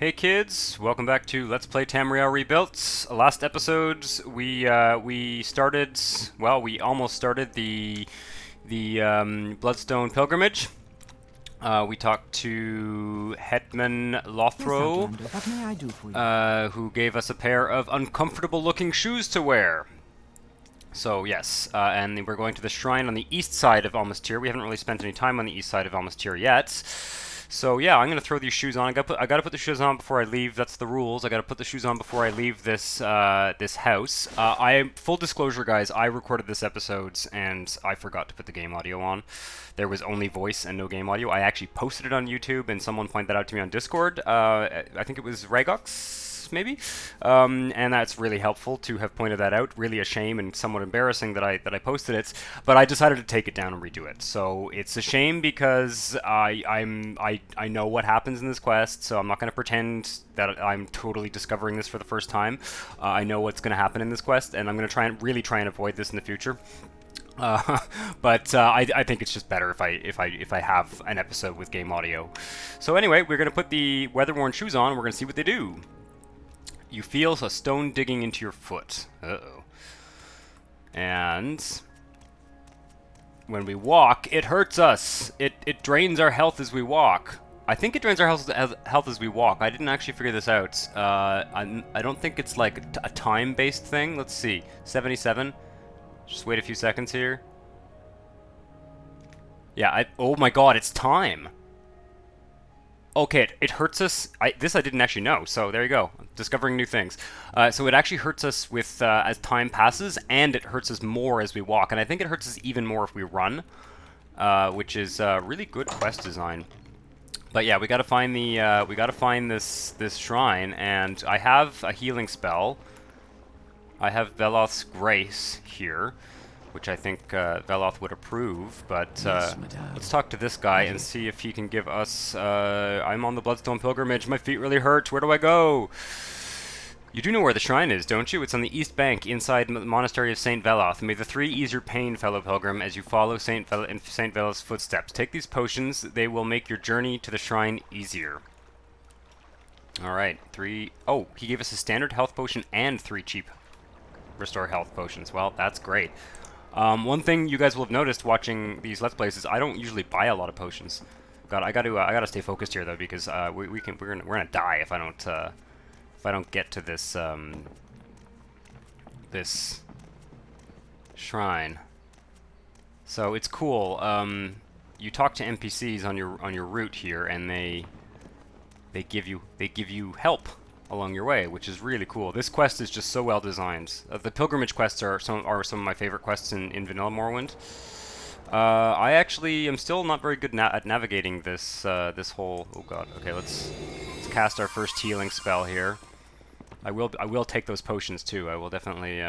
Hey kids, welcome back to Let's Play Tamriel Rebuilt. Last episodes we started, well, we almost started the Bloodstone pilgrimage. We talked to Hetman Yes, Lothro, Outlander, what may I do for you? who gave us a pair of uncomfortable-looking shoes to wear. So yes, and we're going to the shrine on the east side of Almas Thirr. We haven't really spent any time on the east side of Almas Thirr yet. So yeah, I'm gonna throw these shoes on. I gotta put the shoes on before I leave. That's the rules. I gotta put the shoes on before I leave this this house. Full disclosure, guys, I recorded this episodes and I forgot to put the game audio on. There was only voice and no game audio. I actually posted it on YouTube and someone pointed that out to me on Discord. I think it was Ragox, maybe, and that's really helpful to have pointed that out. Really a shame and somewhat embarrassing that I posted it, but I decided to take it down and redo it. So it's a shame because I know what happens in this quest, so I'm not going to pretend that I'm totally discovering this for the first time. I know what's going to happen in this quest, and I'm going to really try and avoid this in the future. But I think it's just better if I have an episode with game audio. So anyway, we're going to put the weather-worn shoes on. And we're going to see what they do. You feel a stone digging into your foot. Uh-oh. And when we walk, it hurts us. It drains our health as we walk. I think it drains our health as we walk. I didn't actually figure this out. I don't think it's like a time-based thing. Let's see. 77. Just wait a few seconds here. Yeah, oh my god, it's time. Okay, it hurts us. This I didn't actually know, so there you go. Discovering new things. So it actually hurts us with as time passes, and it hurts us more as we walk. And I think it hurts us even more if we run, which is really good quest design. But yeah, we gotta find this shrine, and I have a healing spell. I have Veloth's Grace here, which I think Veloth would approve, but Yes, let's talk to this guy and see if he can give us... I'm on the Bloodstone pilgrimage, my feet really hurt, where do I go? You do know where the shrine is, don't you? It's on the east bank, inside the monastery of St. Veloth. May the three ease your pain, fellow pilgrim, as you follow St. Veloth's footsteps. Take these potions, they will make your journey to the shrine easier. Alright, 3... Oh, he gave us a standard health potion and 3 cheap restore health potions. Well, that's great. One thing you guys will have noticed watching these Let's Plays is I don't usually buy a lot of potions. God, I gotta stay focused here though, because we're gonna die if I don't get to this this shrine. So it's cool. You talk to NPCs on your route here, and they give you help along your way, which is really cool. This quest is just so well designed. The pilgrimage quests are some of my favorite quests in vanilla Morrowind. I actually am still not very good at navigating this this whole... Oh god. Okay, let's cast our first healing spell here. I will take those potions too. I will definitely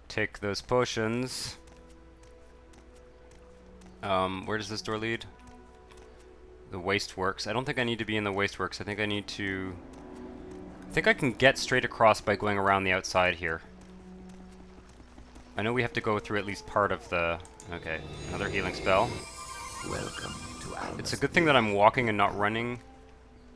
take those potions. Where does this door lead? The Wasteworks. I don't think I need to be in the Wasteworks. I think I need to... I think I can get straight across by going around the outside here. I know we have to go through at least part of the... Okay, another healing spell. Welcome to Almas. It's a good thing that I'm walking and not running.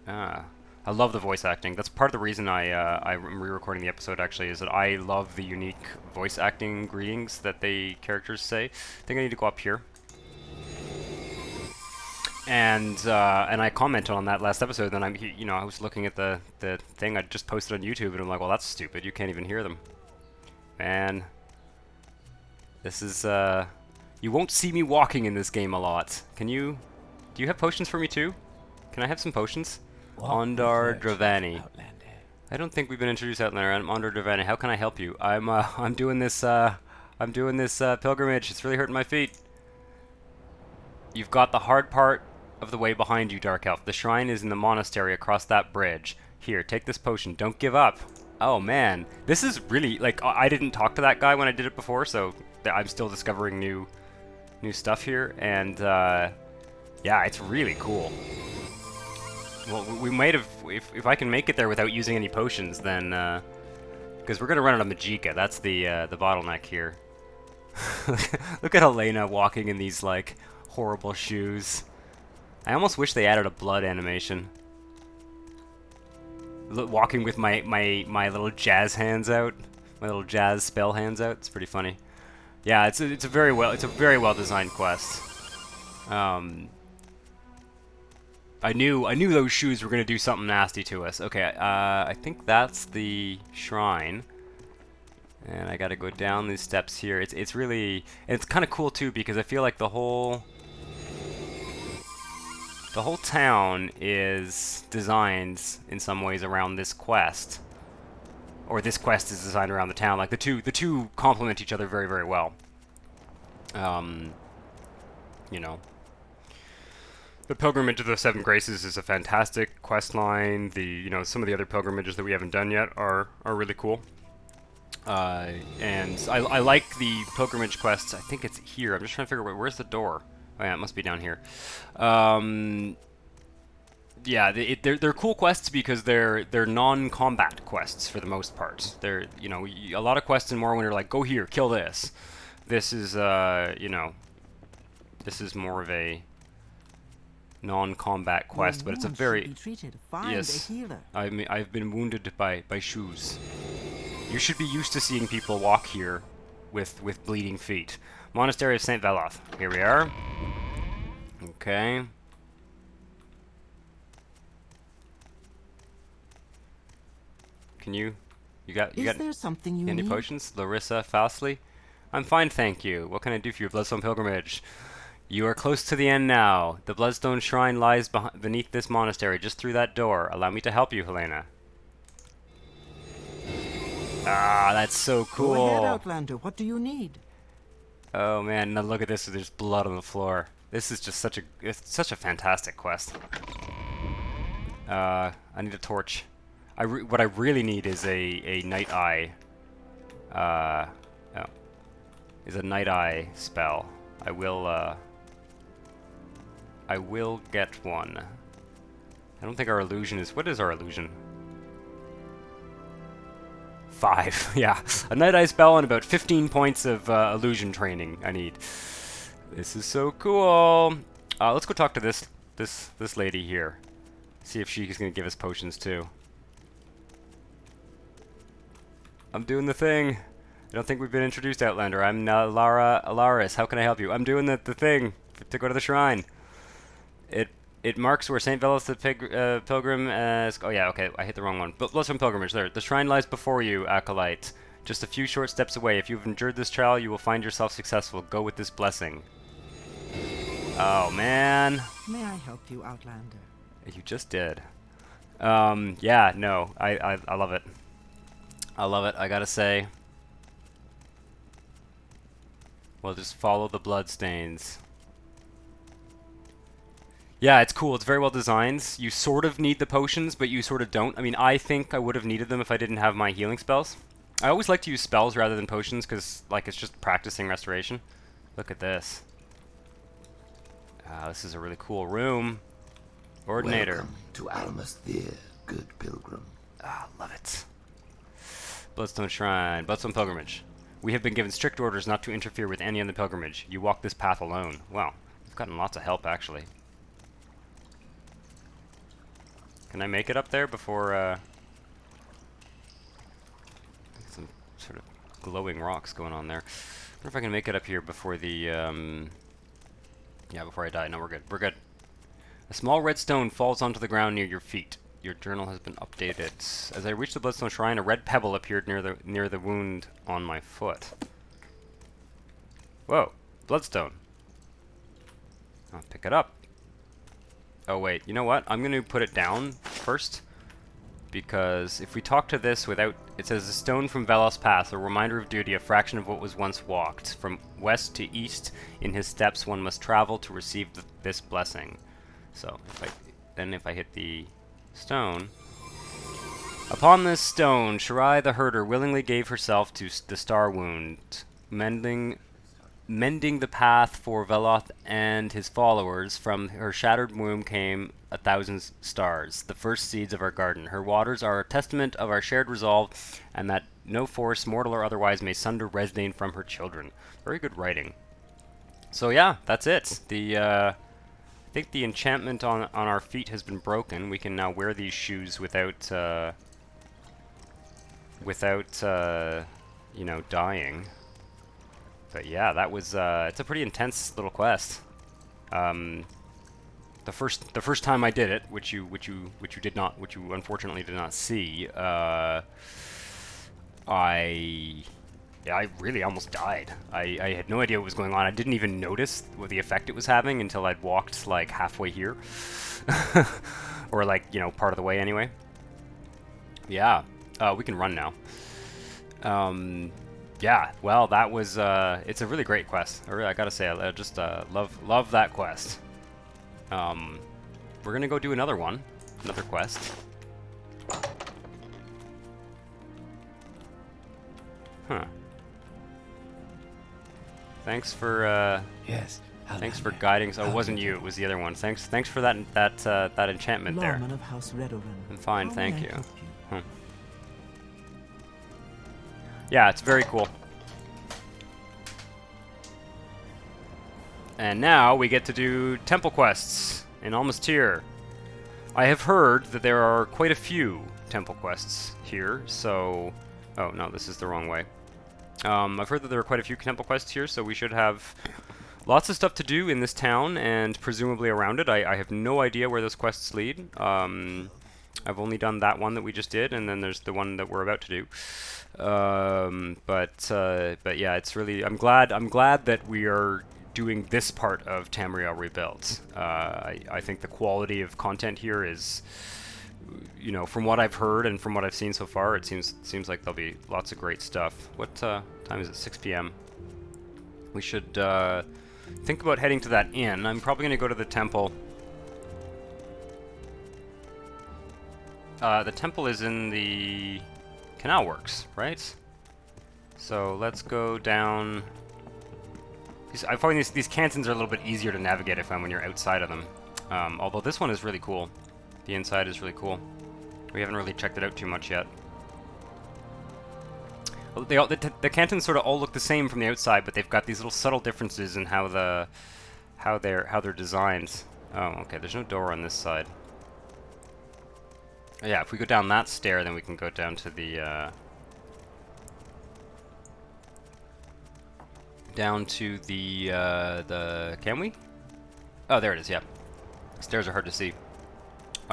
I love the voice acting. That's part of the reason I'm re-recording the episode, actually, is that I love the unique voice acting greetings that the characters say. I think I need to go up here. And I commented on that last episode. Then I was looking at the thing I just posted on YouTube, and I'm like, well, that's stupid. You can't even hear them. Man, this is you won't see me walking in this game a lot. Can you? Do you have potions for me too? Can I have some potions? Ondar Dravani. I don't think we've been introduced Outlander. I'm Ondar Dravani. How can I help you? I'm doing this pilgrimage. It's really hurting my feet. You've got the hard part of the way behind you, Dark Elf. The shrine is in the monastery across that bridge. Here, take this potion. Don't give up. Oh man, this is really, like, I didn't talk to that guy when I did it before, so I'm still discovering new stuff here, and yeah, it's really cool. Well, we might have, if I can make it there without using any potions, then because we're gonna run out of Magicka. That's the bottleneck here. Look at Hlena walking in these like horrible shoes. I almost wish they added a blood animation. walking with my little jazz hands out, my little jazz spell hands out. It's pretty funny. Yeah, it's a very well designed quest. I knew those shoes were gonna do something nasty to us. Okay, I think that's the shrine, and I gotta go down these steps here. It's really, and it's kind of cool too because I feel like the whole town is designed in some ways around this quest, or this quest is designed around the town. Like the two complement each other very well. You know. The Pilgrimage of the Seven Graces is a fantastic quest line. Some of the other pilgrimages that we haven't done yet are really cool. And I like the pilgrimage quests. I think it's here. I'm just trying to figure out where's the door. Oh yeah, it must be down here. Yeah, they're cool quests because they're non-combat quests for the most part. They're a lot of quests in Morrowind are like, go here, kill this. This is this is more of a non-combat quest, but it's a very yes. I've been wounded by shoes. You should be used to seeing people walk here with bleeding feet. Monastery of St. Veloth. Here we are. Okay. You got Is there something you any need? potions? Larissa Fastly? I'm fine, thank you. What can I do for your Bloodstone pilgrimage? You are close to the end now. The Bloodstone shrine lies beneath this monastery, just through that door. Allow me to help you, Hlena. Ah, that's so cool. Go ahead, Outlander. What do you need? Oh man, now look at this. There's blood on the floor. This is just such a fantastic quest. I need a torch. What I really need is a night eye. Is a night eye spell. I will get one. I don't think our illusion is... What is our illusion? 5. Yeah. A night eye spell and about 15 points of illusion training I need. This is so cool. Let's go talk to this lady here. See if she's going to give us potions too. I'm doing the thing. I don't think we've been introduced, Outlander. I'm Lara Alaris. How can I help you? I'm doing the thing to go to the shrine. It marks where St. Velos the pilgrim oh yeah, okay, I hit the wrong one. But Bloodstone pilgrimage, there. The shrine lies before you, Acolyte. Just a few short steps away. If you've endured this trial, you will find yourself successful. Go with this blessing. Oh, man. May I help you, Outlander? You just did. Yeah, no, I love it. I love it, I gotta say. We'll just follow the bloodstains. Yeah, it's cool. It's very well designed. You sort of need the potions, but you sort of don't. I mean, I think I would have needed them if I didn't have my healing spells. I always like to use spells rather than potions because, like, it's just practicing restoration. Look at this. This is a really cool room. Ordinator. Welcome to Almas Thirr, good pilgrim. Love it. Bloodstone Shrine. Bloodstone Pilgrimage. We have been given strict orders not to interfere with any on the pilgrimage. You walk this path alone. Wow. We've gotten lots of help, actually. Can I make it up there before, some sort of glowing rocks going on there. I wonder if I can make it up here before the, yeah, before I die. No, we're good. We're good. A small red stone falls onto the ground near your feet. Your journal has been updated. As I reached the Bloodstone Shrine, a red pebble appeared near the wound on my foot. Whoa, Bloodstone. I'll pick it up. Oh wait, you know what? I'm going to put it down first, because if we talk to this without... It says, a stone from Velos Path, a reminder of duty, a fraction of what was once walked. From west to east, in his steps one must travel to receive this blessing. So, if I hit the stone... Upon this stone, Shirai the herder willingly gave herself to the star wound, mending the path for Veloth and his followers. From her shattered womb came 1,000 stars, the first seeds of our garden. Her waters are a testament of our shared resolve, and that no force, mortal or otherwise, may sunder Resdane from her children. Very good writing. So yeah, that's it. The think the enchantment on our feet has been broken. We can now wear these shoes without you know, dying. But yeah, that was it's a pretty intense little quest. The first time I did it, which you unfortunately did not see, I really almost died. I had no idea what was going on. I didn't even notice what the effect it was having until I'd walked like halfway here. Or like, you know, part of the way anyway. Yeah, we can run now. Yeah, well, that was, it's a really great quest. I gotta say, I just love that quest. We're gonna go do another one, another quest. Huh. Thanks for, Yes. thanks for guiding. Oh, it wasn't you. It was the other one. Thanks for that enchantment there. Lawman of House Redoran. I'm fine, How thank may I you. help you? Yeah, it's very cool. And now we get to do temple quests in Almas Thirr. I have heard that there are quite a few temple quests here, so... Oh, no, this is the wrong way. I've heard that there are quite a few temple quests here, so we should have lots of stuff to do in this town and presumably around it. I have no idea where those quests lead. I've only done that one that we just did, and then there's the one that we're about to do. But yeah, it's really... I'm glad that we are doing this part of Tamriel Rebuilt. I think the quality of content here is, you know, from what I've heard and from what I've seen so far, it seems like there'll be lots of great stuff. What time is it? 6 p.m. We should think about heading to that inn. I'm probably going to go to the temple. The temple is in the Canal Works, right? So let's go down. I find these cantons are a little bit easier to navigate, I find, when you're outside of them. Although this one is really cool. The inside is really cool. We haven't really checked it out too much yet. Well, the cantons sort of all look the same from the outside, but they've got these little subtle differences in how they're designed. Oh, okay. There's no door on this side. Oh, yeah, if we go down that stair, then we can go down to the can we? Oh, there it is. Yeah. Stairs are hard to see.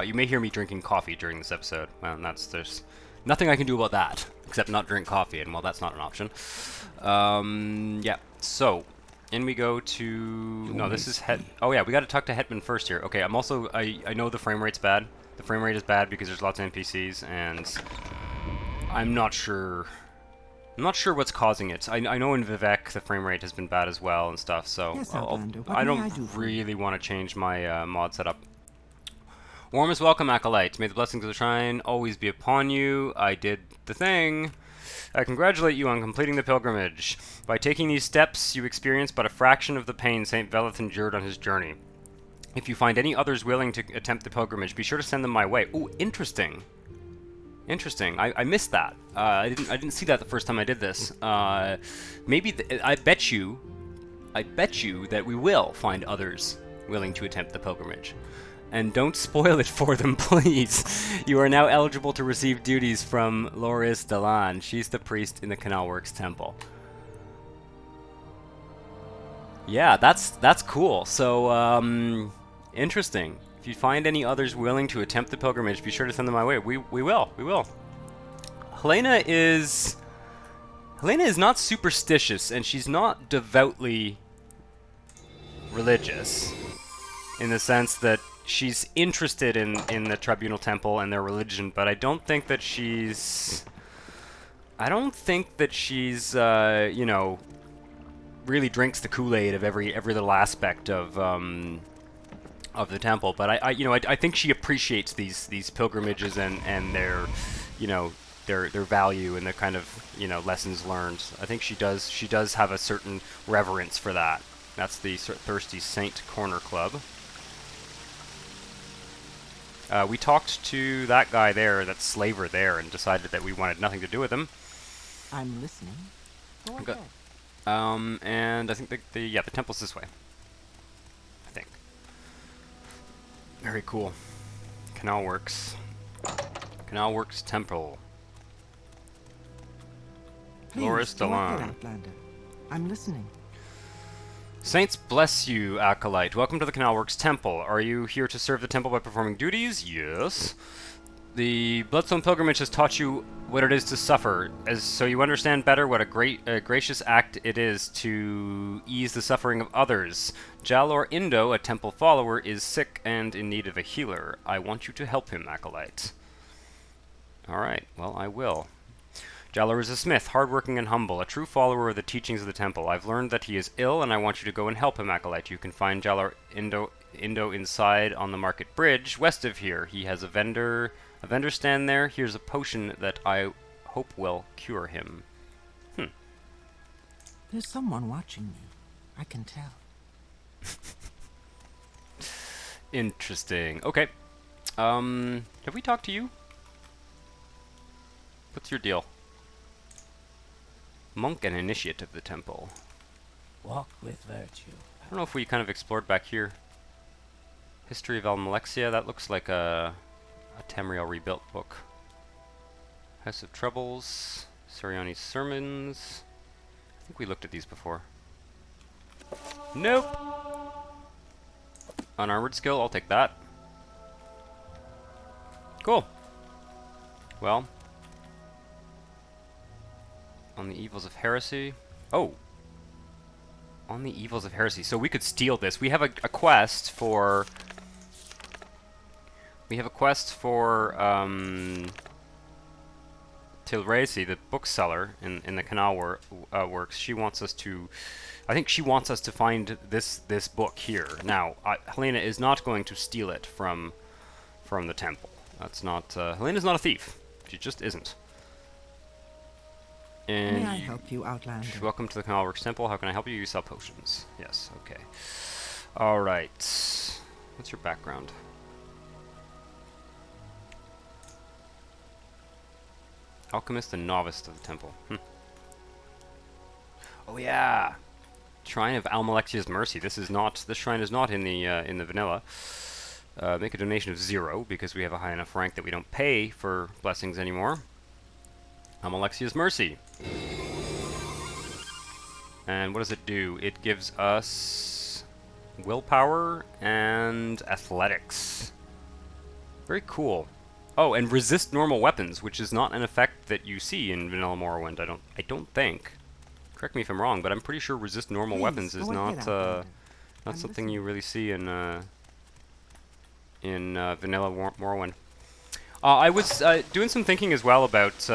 You may hear me drinking coffee during this episode. Well, there's nothing I can do about that except not drink coffee, and well, that's not an option. Yeah. So, in we go to. No, this is Oh yeah, we got to talk to Hetman first here. Okay, I'm also. I know the frame rate's bad. The frame rate is bad because there's lots of NPCs, and I'm not sure. I'm not sure what's causing it. I know in Vivek the frame rate has been bad as well and stuff, so Yes, I don't really want to change my mod setup. Warmest welcome, Acolyte. May the blessings of the shrine always be upon you. I did the thing. I congratulate you on completing the pilgrimage. By taking these steps, you experience but a fraction of the pain St. Veleth endured on his journey. If you find any others willing to attempt the pilgrimage, be sure to send them my way. Ooh, interesting. Interesting. I missed that. I didn't see that the first time I did this. Maybe I bet you that we will find others willing to attempt the pilgrimage. And don't spoil it for them, please. You are now eligible to receive duties from Loris Dalan. She's the priest in the Canal Works Temple. Yeah, that's cool. So, interesting. If you find any others willing to attempt the pilgrimage, be sure to send them my way. We will. Hlena is not superstitious, and she's not devoutly religious, in the sense that she's interested in the Tribunal Temple and their religion, but I don't think that she's you know, really drinks the Kool-Aid of every little aspect of the temple. But I think she appreciates these pilgrimages and their, you know, their value and the kind of, you know, lessons learned. I think she does have a certain reverence for that. That's the Thirsty Saint Corner Club. We talked to that guy there, that slaver there, and decided that we wanted nothing to do with him. I'm listening. Go Okay. ahead. And I think the temple's this way. I think. Very cool. Canal Works. Canal Works Temple. Loris Please, go ahead, Delan. Outlander. I'm listening. Saints bless you, Acolyte. Welcome to the Canal Works Temple. Are you here to serve the temple by performing duties? Yes. The Bloodstone pilgrimage has taught you what it is to suffer, so you understand better what a gracious act it is to ease the suffering of others. Jalor Indo, a temple follower, is sick and in need of a healer. I want you to help him, Acolyte. Alright, well, I will. Jalor is a smith, hardworking and humble, a true follower of the teachings of the temple. I've learned that he is ill, and I want you to go and help him, Acolyte. You can find Jalor Indo inside on the market bridge, west of here. He has a vendor stand there. Here's a potion that I hope will cure him. There's someone watching me. I can tell. Interesting. Okay. Have we talked to you? What's your deal? Monk and initiate of the temple. Walk with virtue. I don't know if we kind of explored back here. History of Almalexia. That looks like a Tamriel Rebuilt book. House of Troubles. Soriani's Sermons. I think we looked at these before. Nope. Unarmored skill. I'll take that. Cool. Well. On the Evils of Heresy. Oh. On the Evils of Heresy. So we could steal this. We have a quest for... We have a quest for Tilresi, the bookseller in the Canal Works. She wants us to... I think she wants us to find this book here. Now, Hlena is not going to steal it from the temple. That's not... Helena's not a thief. She just isn't. And May I help you, Outlander? welcome to the Canal Works Temple. How can I help you? You sell potions. Yes, okay. Alright. What's your background? Alchemist and Novice of the Temple. Oh yeah! Shrine of Almalexia's Mercy. This shrine is not in the vanilla. Make a donation of 0 because we have a high enough rank that we don't pay for blessings anymore. Almalexia's Mercy. And what does it do? It gives us willpower and athletics. Very cool. Oh, and resist normal weapons, which is not an effect that you see in Vanilla Morrowind. I don't think. Correct me if I'm wrong, but I'm pretty sure resist normal weapons is not something you really see in Vanilla Morrowind. I was doing some thinking as well about,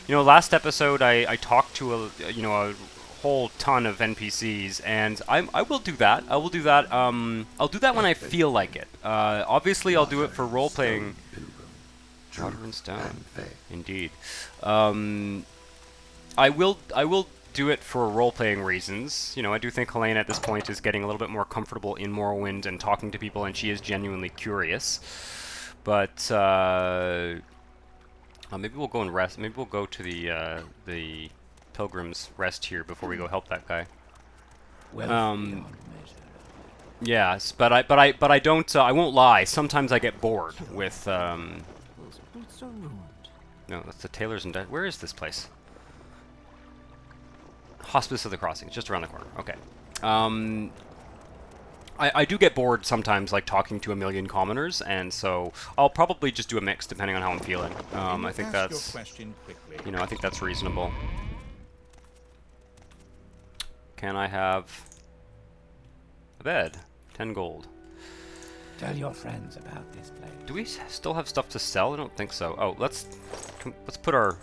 last episode I talked to a whole ton of NPCs, and I will do that. I will do that. I'll do that when I feel like it. Obviously, I'll do it for role playing. Water and stone, indeed. I will do it for role playing reasons. I do think Hlena at this point is getting a little bit more comfortable in Morrowind and talking to people, and she is genuinely curious. But maybe we'll go and rest. Maybe we'll go to the Pilgrim's Rest here before we go help that guy. Yes, but I don't. I won't lie. Sometimes I get bored with. No, that's the Tailors and Where is this place? Hospice of the Crossing, just around the corner. Okay. I do get bored sometimes, like talking to a million commoners, and so I'll probably just do a mix depending on how I'm feeling. I think that's, I think that's reasonable. Can I have a bed? 10 gold. Tell your friends about this place. Do we still have stuff to sell? I don't think so. Oh, let's put our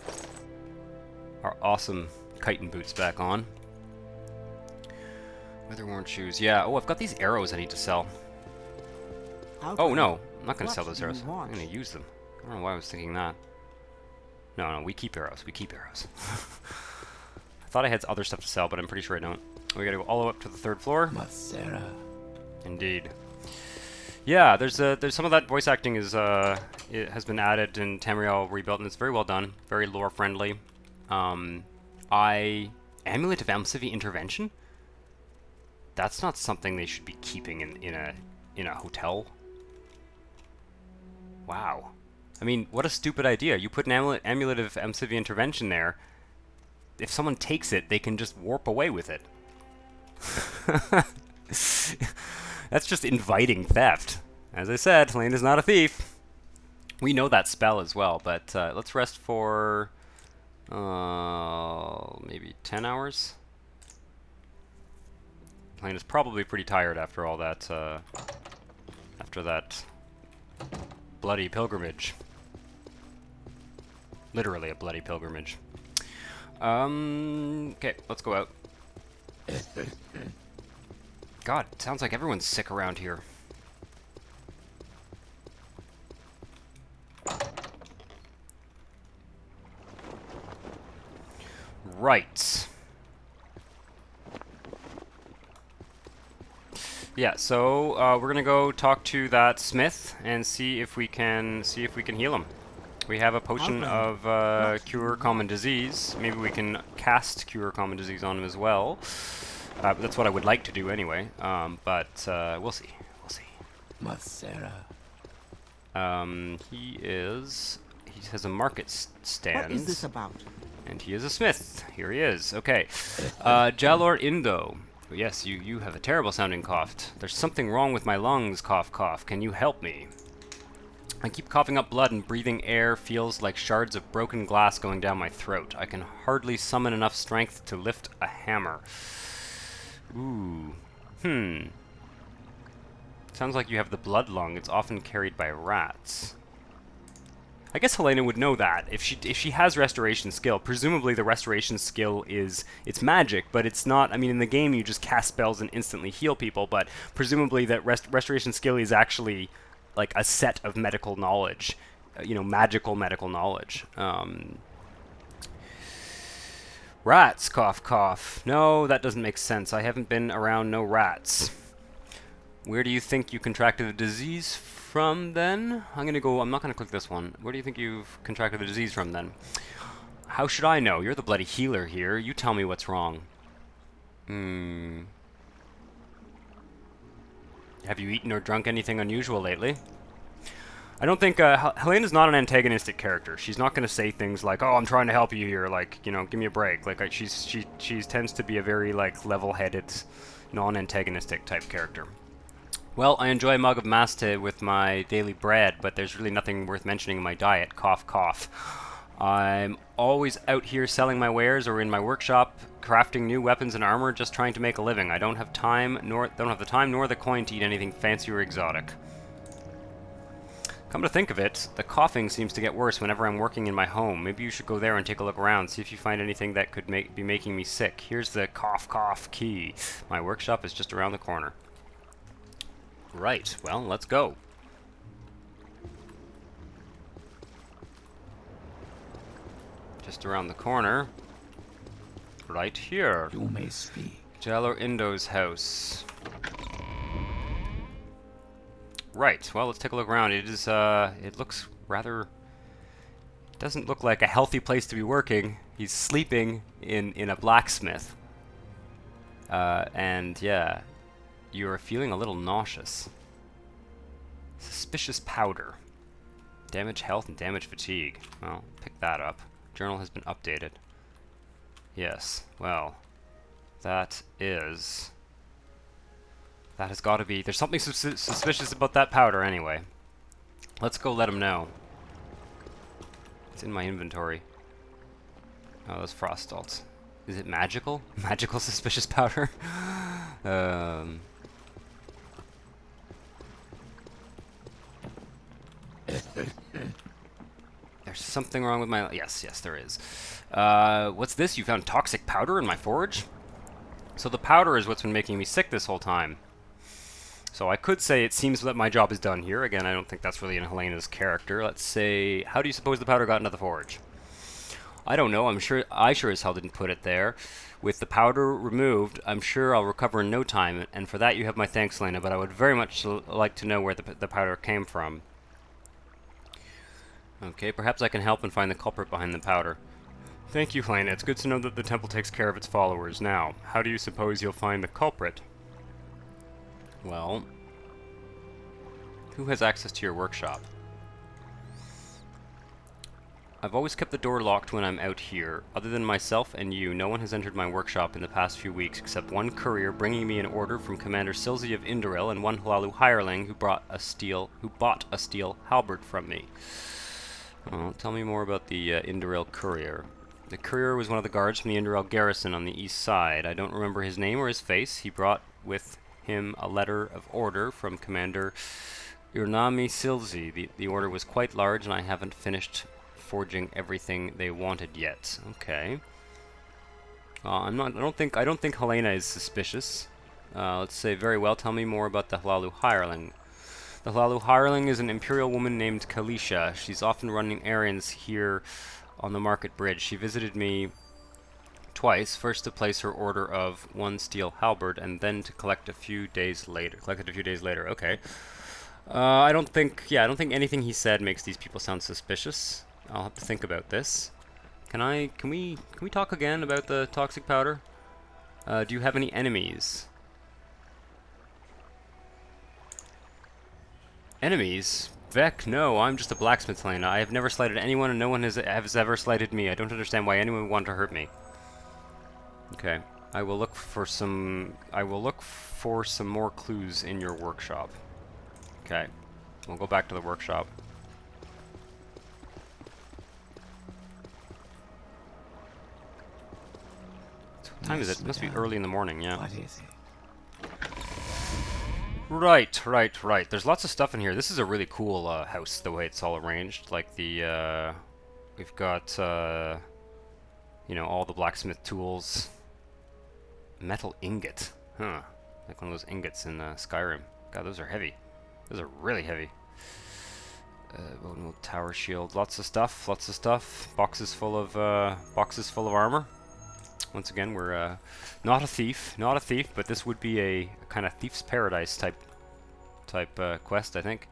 awesome chitin boots back on. Weather-worn shoes. Yeah. Oh, I've got these arrows I need to sell. Oh no, I'm not gonna sell those arrows. I'm gonna use them. I don't know why I was thinking that. No, we keep arrows. We keep arrows. I thought I had other stuff to sell, but I'm pretty sure I don't. We gotta go all the way up to the 3rd floor. Indeed. Yeah, there's some of that voice acting is it has been added in Tamriel Rebuilt, and it's very well done, very lore friendly. Amulet of Amcivi Intervention. That's not something they should be keeping in a hotel. Wow. I mean, what a stupid idea. You put an amulet of Amphibia Intervention there. If someone takes it, they can just warp away with it. That's just inviting theft. As I said, Hlena's not a thief. We know that spell as well, but let's rest for maybe 10 hours. Hlena's probably pretty tired after all that, after that bloody pilgrimage. Literally a bloody pilgrimage. Okay, let's go out. God, it sounds like everyone's sick around here. Right. Yeah, so we're gonna go talk to that smith and see if we can heal him. We have a potion of cure common disease. Maybe we can cast cure common disease on him as well. That's what I would like to do anyway. But we'll see. We'll see. Masera. He has a market stand. What is this about? And he is a smith. Here he is. Okay. Jalor Indo. Yes, you have a terrible sounding cough. There's something wrong with my lungs, cough, cough. Can you help me? I keep coughing up blood and breathing air feels like shards of broken glass going down my throat. I can hardly summon enough strength to lift a hammer. Ooh. Sounds like you have the blood lung. It's often carried by rats. I guess Hlena would know that. If she has restoration skill, presumably the restoration skill it's magic, but it's not. I mean, in the game you just cast spells and instantly heal people, but presumably that restoration skill is actually like a set of medical knowledge, magical medical knowledge. Rats, cough, cough. No, that doesn't make sense. I haven't been around no rats. Where do you think you contracted the disease from, then? I'm not gonna click this one. Where do you think you've contracted the disease from, then? How should I know? You're the bloody healer here. You tell me what's wrong. Have you eaten or drunk anything unusual lately? I don't think, Helena's not an antagonistic character. She's not gonna say things like, oh, I'm trying to help you here, like, give me a break. Like, she tends to be a very, like, level-headed, non-antagonistic type character. Well, I enjoy a mug of masta with my daily bread, but there's really nothing worth mentioning in my diet. Cough, cough. I'm always out here selling my wares or in my workshop, crafting new weapons and armor, just trying to make a living. I don't have the time nor the coin to eat anything fancy or exotic. Come to think of it, the coughing seems to get worse whenever I'm working in my home. Maybe you should go there and take a look around, see if you find anything that could be making me sick. Here's the cough, cough key. My workshop is just around the corner. Right, well, let's go. Just around the corner. Right here. You may speak. Jalor Indo's house. Right, well, let's take a look around. It is, it looks rather... It doesn't look like a healthy place to be working. He's sleeping in a blacksmith. And, yeah, you're feeling a little nauseous. Suspicious powder. Damage health and damage fatigue. Well, pick that up. Journal has been updated. Yes, well, that has got to be... There's something suspicious about that powder anyway. Let's go let him know. It's in my inventory. Oh, those frost salts. Is it magical? Magical suspicious powder? There's something wrong with my... Yes, there is. What's this? You found toxic powder in my forge? So the powder is what's been making me sick this whole time. So I could say it seems that my job is done here. Again, I don't think that's really in Helena's character. Let's say, how do you suppose the powder got into the forge? I don't know. I sure as hell didn't put it there. With the powder removed, I'm sure I'll recover in no time, and for that you have my thanks, Hlena, but I would very much like to know where the powder came from. Okay, perhaps I can help and find the culprit behind the powder. Thank you, Hlena. It's good to know that the temple takes care of its followers. Now, how do you suppose you'll find the culprit? Well, who has access to your workshop? I've always kept the door locked when I'm out here. Other than myself and you, no one has entered my workshop in the past few weeks except one courier bringing me an order from Commander Silzi of Indoril and one Hlaalu hireling who bought a steel halberd from me. Oh, tell me more about the Indoril courier. The courier was one of the guards from the Indoril garrison on the east side. I don't remember his name or his face. He brought with him a letter of order from Commander Urnami Silzi. The order was quite large and I haven't finished forging everything they wanted yet. Okay. I don't think Hlena is suspicious. Let's say very well. Tell me more about the Hlaalu hireling. The Hlaalu hireling is an imperial woman named Kalisha. She's often running errands here on the market bridge. She visited me twice. First to place her order of one steel halberd, and then to collect a few days later. Okay. I don't think anything he said makes these people sound suspicious. I'll have to think about this. Can we talk again about the toxic powder? Do you have any enemies? Enemies? Vec, no, I'm just a blacksmith, Hlena. I have never slighted anyone and no one has ever slighted me. I don't understand why anyone would want to hurt me. Okay. I will look for some more clues in your workshop. Okay. We'll go back to the workshop. What time is it? It must be early in the morning, yeah. What is it? Right. There's lots of stuff in here. This is a really cool house, the way it's all arranged. Like the, we've got, you know, all the blacksmith tools. Metal ingot. Huh. Like one of those ingots in Skyrim. God, those are heavy. Those are really heavy. Bone mold tower shield. Lots of stuff. Boxes full of armor. Once again, we're not a thief, but this would be a kind of thief's paradise type quest, I think.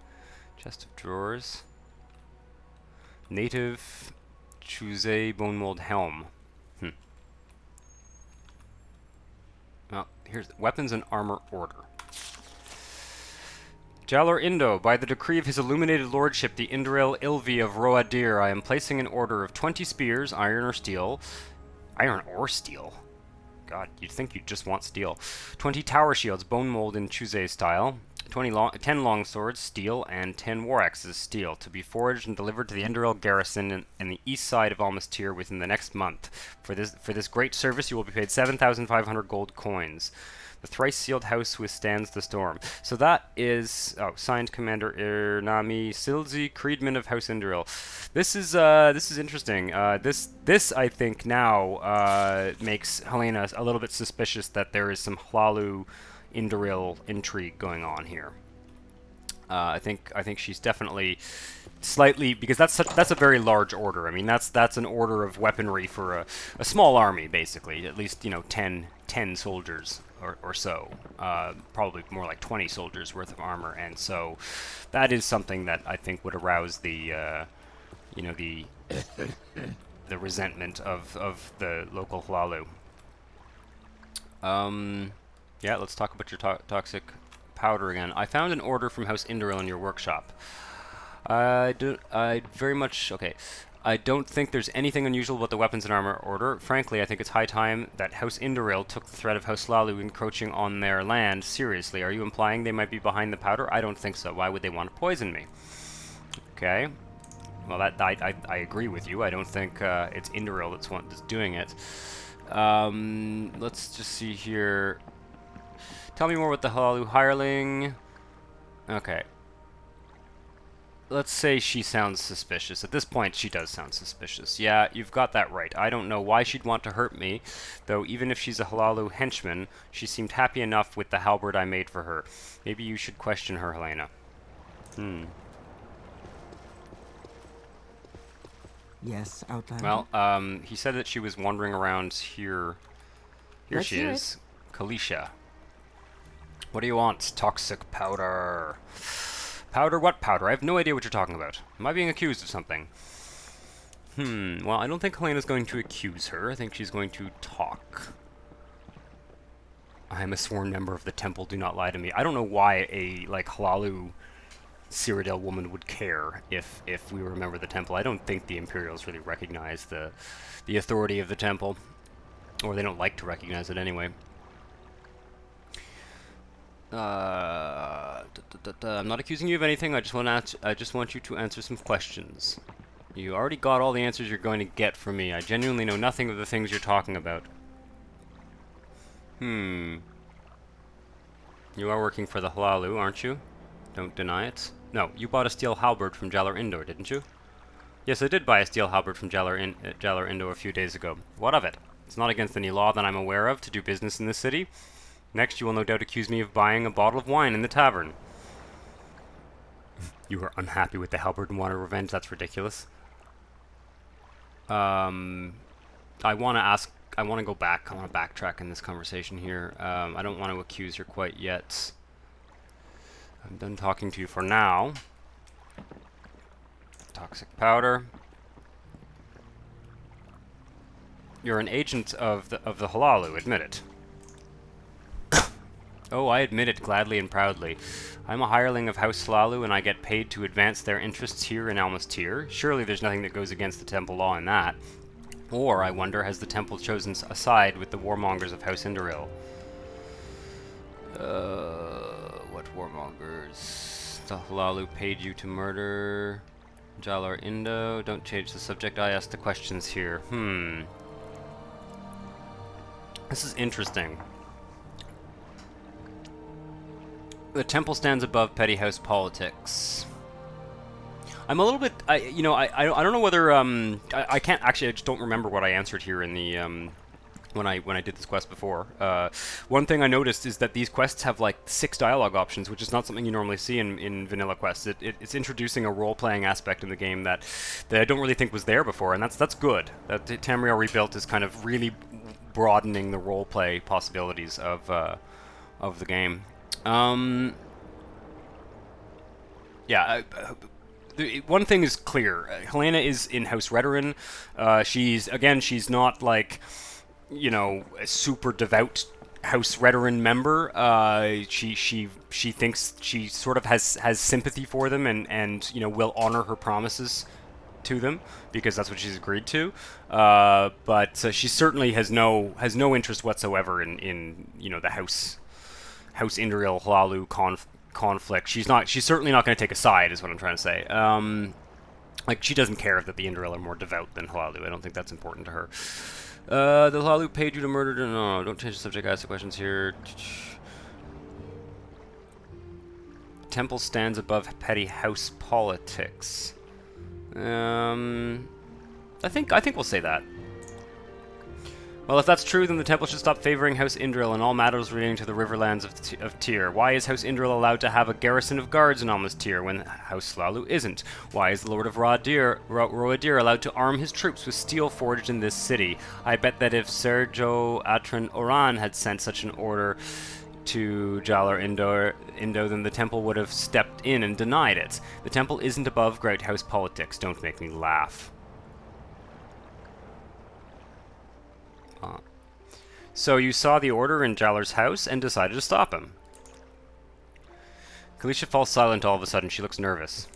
Chest of drawers. Native Chuzay bone mold helm. Well, here's weapons and armor order. Jalor Indo, by the decree of his illuminated lordship, the Indoril Ilvi of Roadir, I am placing an order of 20 spears, iron or steel. Iron or steel? God, you'd think you'd just want steel. 20 tower shields, bone mold in Chuzay style. 10 long swords, steel, and 10 war axes, steel, to be forged and delivered to the Indoril garrison in the east side of Almas Thirr within the next month. For this great service, you will be paid 7,500 gold coins. The thrice-sealed house withstands the storm. So that is, signed Commander Urnami Silzi, Creedman of House Indoril. This is interesting. This I think now makes Hlena a little bit suspicious that there is some Hlaalu Indoril intrigue going on here. I think she's definitely slightly, because that's a very large order. I mean, that's an order of weaponry for a small army, basically. At least, you know, 10 soldiers or so. Probably more like 20 soldiers worth of armor, and so that is something that I think would arouse the you know, the resentment of the local Hlaalu. Yeah, let's talk about your toxic powder again. I found an order from House Indoril in your workshop. I don't think there's anything unusual about the weapons and armor order. Frankly, I think it's high time that House Indoril took the threat of House Hlaalu encroaching on their land seriously. Are you implying they might be behind the powder? I don't think so. Why would they want to poison me? Okay. Well, I agree with you. I don't think it's Indoril that's doing it. Let's just see here. Tell me more about the Hlaalu hireling. Okay. Let's say she sounds suspicious. At this point, she does sound suspicious. Yeah, you've got that right. I don't know why she'd want to hurt me, though even if she's a Hlaalu henchman, she seemed happy enough with the halberd I made for her. Maybe you should question her, Hlena. Yes, Outlander. Well, he said that she was wandering around here. Here Let's she hear is. Kalisha. What do you want? Toxic powder. Powder? What powder? I have no idea what you're talking about. Am I being accused of something? Well, I don't think Helena's going to accuse her. I think she's going to talk. I am a sworn member of the temple. Do not lie to me. I don't know why a, like, Hlaalu Cyrodiil woman would care if we remember the temple. I don't think the Imperials really recognize the authority of the temple, or they don't like to recognize it anyway. I'm not accusing you of anything. I just want you to answer some questions. You already got all the answers you're going to get from me. I genuinely know nothing of the things you're talking about. You are working for the Hlaalu, aren't you? Don't deny it. No, you bought a steel halberd from Jalar Indor, didn't you? Yes, I did buy a steel halberd from Jalar Indor a few days ago. What of it? It's not against any law that I'm aware of to do business in this city. Next, you will no doubt accuse me of buying a bottle of wine in the tavern. You are unhappy with the halberd and want revenge? That's ridiculous. I want to go back. I want to backtrack in this conversation here. I don't want to accuse her quite yet. I'm done talking to you for now. Toxic powder. You're an agent of the Hlaalu, admit it. Oh, I admit it gladly and proudly. I'm a hireling of House Hlaalu, and I get paid to advance their interests here in Almas Thirr. Surely there's nothing that goes against the temple law in that. Or, I wonder, has the temple chosen a side with the warmongers of House Indoril? What warmongers? The Hlaalu paid you to murder Jalar Indo. Don't change the subject. I asked the questions here. This is interesting. The temple stands above petty house politics. I'm a little bit, I don't know whether, I can't, actually, I just don't remember what I answered here in the, when I did this quest before. One thing I noticed is that these quests have like 6 dialogue options, which is not something you normally see in vanilla quests. It's introducing a role-playing aspect in the game that I don't really think was there before, and that's good. That Tamriel Rebuilt is kind of really broadening the role-play possibilities of the game. One thing is clear. Hlena is in House Redoran. She's not like, you know, a super devout House Redoran member. She thinks she sort of has sympathy for them and you know, will honor her promises to them because that's what she's agreed to. But she certainly has no interest whatsoever in you know, the House Indoril Hlaalu conflict. She's certainly not going to take a side, is what I'm trying to say. Like, she doesn't care that the Indoril are more devout than Hlaalu. I don't think that's important to her. The Hlaalu paid you to murder... No, don't change the subject. Ask the questions here. Temple stands above petty house politics. I think we'll say that. Well, if that's true, then the temple should stop favoring House Indoril in all matters relating to the Riverlands of Thirr. Why is House Indoril allowed to have a garrison of guards in Almas Thirr when House Hlaalu isn't? Why is the Lord of Roadir allowed to arm his troops with steel forged in this city? I bet that if Serjo Atron Oran had sent such an order to Jalar Indo, then the temple would have stepped in and denied it. The temple isn't above Great House politics. Don't make me laugh. So you saw the order in Jalar's house and decided to stop him. Kalisha falls silent all of a sudden. She looks nervous.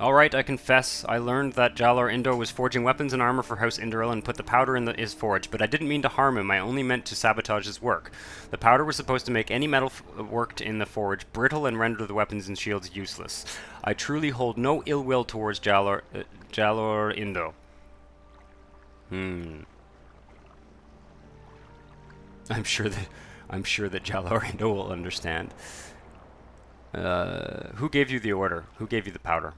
Alright, I confess. I learned that Jalar Indo was forging weapons and armor for House Indoril and put the powder in his forge, but I didn't mean to harm him. I only meant to sabotage his work. The powder was supposed to make any metal worked in the forge brittle and render the weapons and shields useless. I truly hold no ill will towards Jalar Indo. I'm sure that Jalar Indo will understand. Who gave you the order? Who gave you the powder?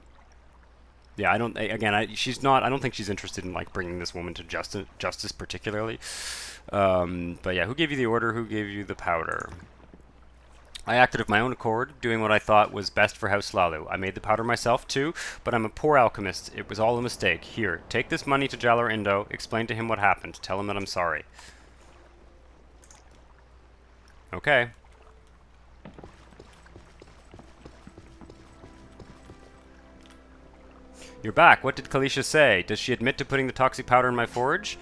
Yeah, I don't think she's interested in like bringing this woman to justice particularly. But yeah, who gave you the order? Who gave you the powder? I acted of my own accord, doing what I thought was best for House Hlaalu. I made the powder myself too, but I'm a poor alchemist. It was all a mistake. Here, take this money to Jalar Indo. Explain to him what happened. Tell him that I'm sorry. Okay. You're back. What did Kalisha say? Does she admit to putting the toxic powder in my forge?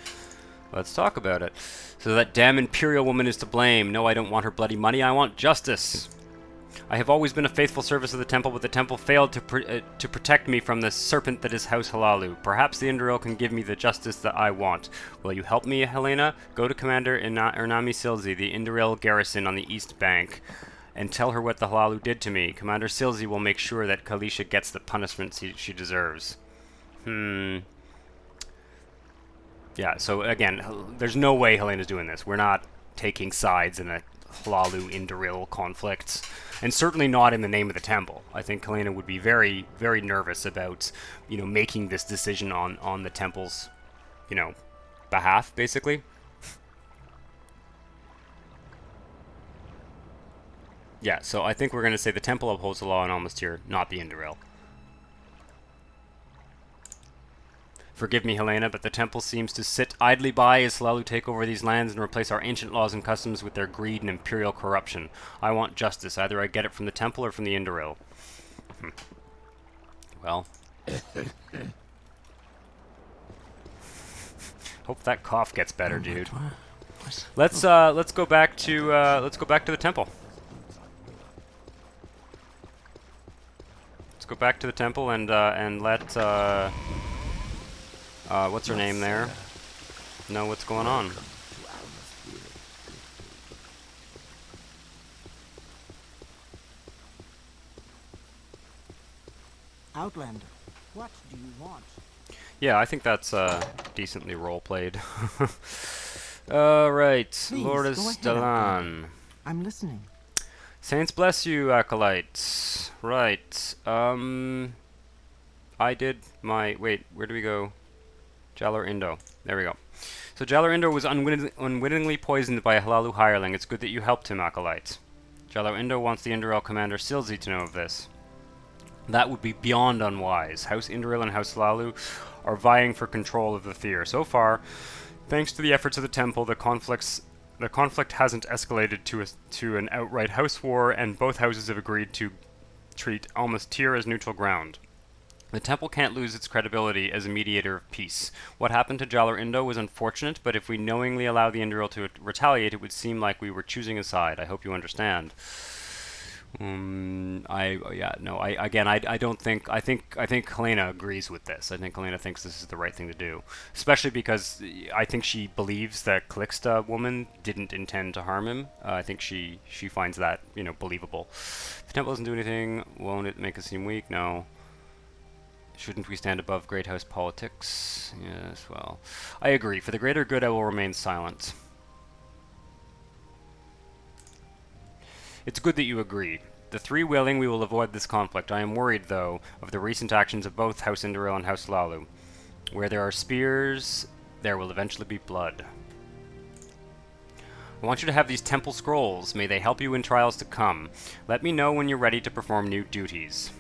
Let's talk about it. So that damn Imperial woman is to blame. No, I don't want her bloody money. I want justice. I have always been a faithful servant of the temple, but the temple failed to protect me from the serpent that is House Hlaalu. Perhaps the Indoril can give me the justice that I want. Will you help me, Hlena? Go to Commander Ernami Silzi, the Indoril garrison on the east bank, and tell her what the Hlaalu did to me. Commander Silzi will make sure that Kalisha gets the punishment she deserves. Yeah, so again, there's no way Helena's doing this. We're not taking sides in a Hlaalu-Indoril conflict, and certainly not in the name of the temple. I think Helena would be very, very nervous about, making this decision on the temple's, behalf, basically. Yeah, so I think we're going to say the temple upholds the law in Almas Thirr, not the Indoril. Forgive me, Helena, but the temple seems to sit idly by as Hlaalu take over these lands and replace our ancient laws and customs with their greed and imperial corruption. I want justice. Either I get it from the temple or from the Indoril. Well. Hope that cough gets better, dude. Let's go back to the temple. Let's go back to the temple and let what's her name there? Know what's going on. Outlander, what do you want? Yeah, I think that's decently role-played. Alright, Please, Lourdes go ahead, Dalan. I'm listening. Saints bless you, acolytes. Right, I did my... Wait, where do we go? Jalor Indo. There we go. So Jalor Indo was unwittingly poisoned by a Hlaalu hireling. It's good that you helped him, acolyte. Jalor Indo wants the Indoril commander Silzi to know of this. That would be beyond unwise. House Indoril and House Hlaalu are vying for control of the Thirr. So far, thanks to the efforts of the temple, the conflict hasn't escalated to an outright house war, and both houses have agreed to treat Almas Thirr as neutral ground. The temple can't lose its credibility as a mediator of peace. What happened to Jalor Indo was unfortunate, but if we knowingly allow the Indoril to retaliate, it would seem like we were choosing a side. I hope you understand. I think Helena agrees with this. I think Helena thinks this is the right thing to do, especially because I think she believes that Calixta woman didn't intend to harm him. I think she finds that believable. If the temple doesn't do anything, won't it make us seem weak? No. Shouldn't we stand above great house politics? Yes, well, I agree. For the greater good, I will remain silent. It's good that you agree. The three willing, we will avoid this conflict. I am worried, though, of the recent actions of both House Indoril and House Hlaalu. Where there are spears, there will eventually be blood. I want you to have these temple scrolls. May they help you in trials to come. Let me know when you're ready to perform new duties.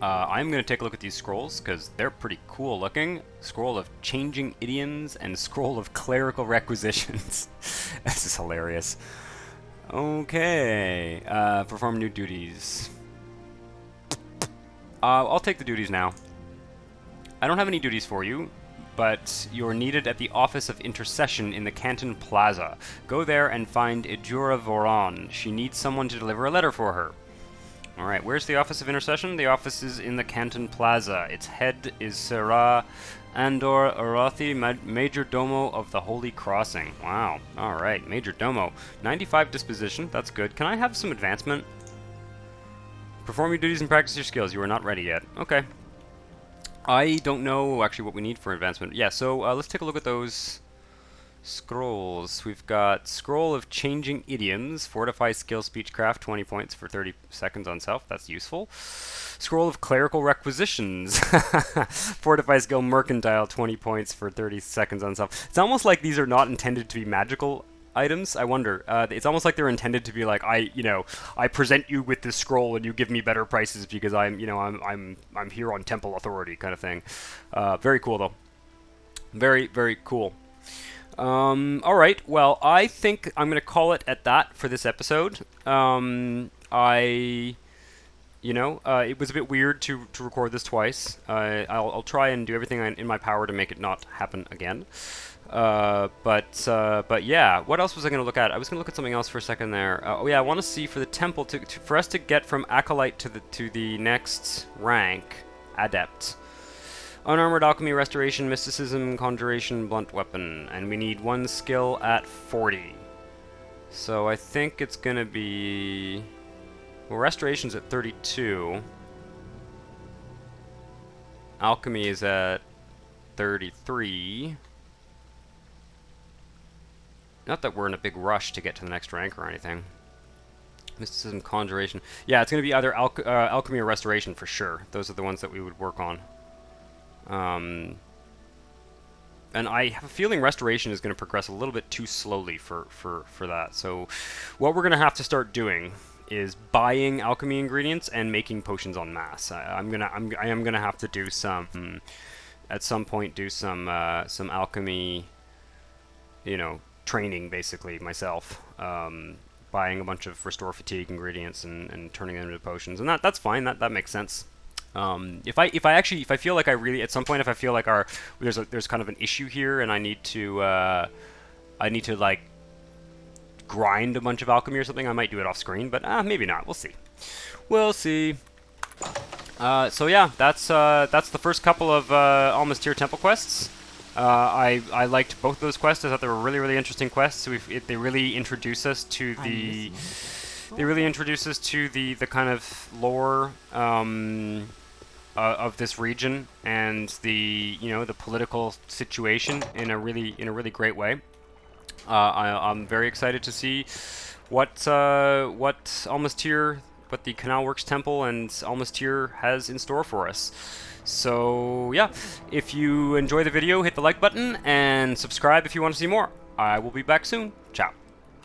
I'm going to take a look at these scrolls, because they're pretty cool looking. Scroll of Changing Idioms and Scroll of Clerical Requisitions. This is hilarious. Okay. Perform new duties. I'll take the duties now. I don't have any duties for you, but you're needed at the Office of Intercession in the Canton Plaza. Go there and find Ejura Voron. She needs someone to deliver a letter for her. Alright, where's the Office of Intercession? The office is in the Canton Plaza. Its head is Sarah Andor Arathi, Major Domo of the Holy Crossing. Wow. Alright, Major Domo. 95 disposition, that's good. Can I have some advancement? Perform your duties and practice your skills. You are not ready yet. Okay. I don't know actually what we need for advancement. Yeah, so let's take a look at those scrolls. We've got Scroll of Changing Idioms, Fortify Skill Speechcraft, 20 points for 30 seconds on self. That's useful. Scroll of Clerical Requisitions, Fortify Skill Mercantile, 20 points for 30 seconds on self. It's almost like these are not intended to be magical items. I wonder. It's almost like they're intended to be like, I present you with this scroll and you give me better prices because I'm here on temple authority kind of thing. Very cool though. Very, very cool. Alright, well, I think I'm going to call it at that for this episode. You know, it was a bit weird to record this twice. I'll try and do everything in my power to make it not happen again. But yeah, what else was I going to look at? I was going to look at something else for a second there. Oh yeah, I want to see for the temple for us to get from acolyte to the next rank, adept. Unarmored alchemy, restoration, mysticism, conjuration, blunt weapon, and we need 1 skill at 40. So I think it's going to be, well, restoration's at 32. Alchemy is at 33. Not that we're in a big rush to get to the next rank or anything. Mysticism, conjuration. Yeah, it's going to be either alchemy or restoration for sure. Those are the ones that we would work on. And I have a feeling restoration is going to progress a little bit too slowly for that. So what we're going to have to start doing is buying alchemy ingredients and making potions en masse. I am gonna have to do some at some point, do some alchemy, you know, training basically myself. Buying a bunch of restore fatigue ingredients and turning them into potions, and that's fine. That makes sense. If I feel like I really, at some point, if I feel like there's kind of an issue here and I need to like grind a bunch of alchemy or something, I might do it off screen, but maybe not. We'll see. We'll see. So yeah, that's the first couple of Almas Thirr temple quests. I liked both of those quests. I thought they were really interesting quests. So they really introduce us to the the kind of lore of this region and the the political situation in a really great way. I'm very excited to see what Almas Thirr, what the Canal Works Temple and Almas Thirr has in store for us. So yeah, if you enjoy the video, hit the like button and subscribe if you want to see more. I will be back soon. Ciao.